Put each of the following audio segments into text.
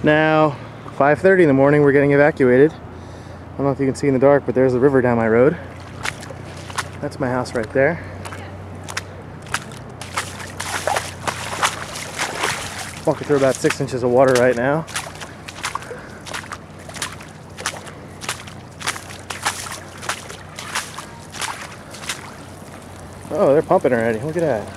Now, 5:30 in the morning, we're getting evacuated. I don't know if you can see in the dark, but there's the river down my road. That's my house right there. Walking through about 6 inches of water right now. Oh, they're pumping already. Look at that.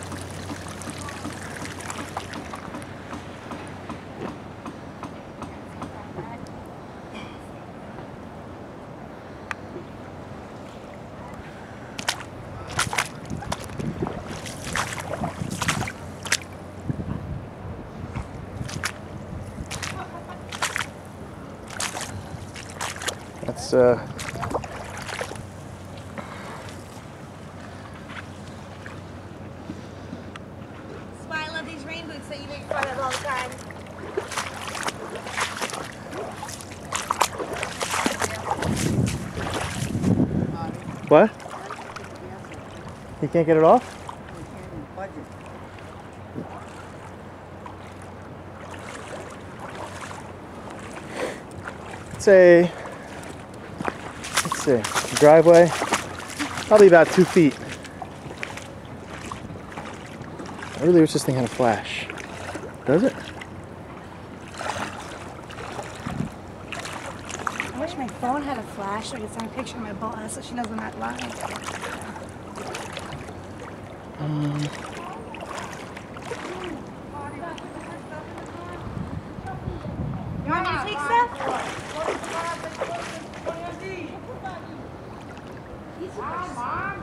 That's That's why I love these rain boots that you make fun of all the time. what? You can't get it off? Let's see, driveway, probably about 2 feet. I really wish this thing had a flash. Does it? I wish my phone had a flash so I could send a picture of my boss so she knows I'm not lying. You want me to take stuff? Mom,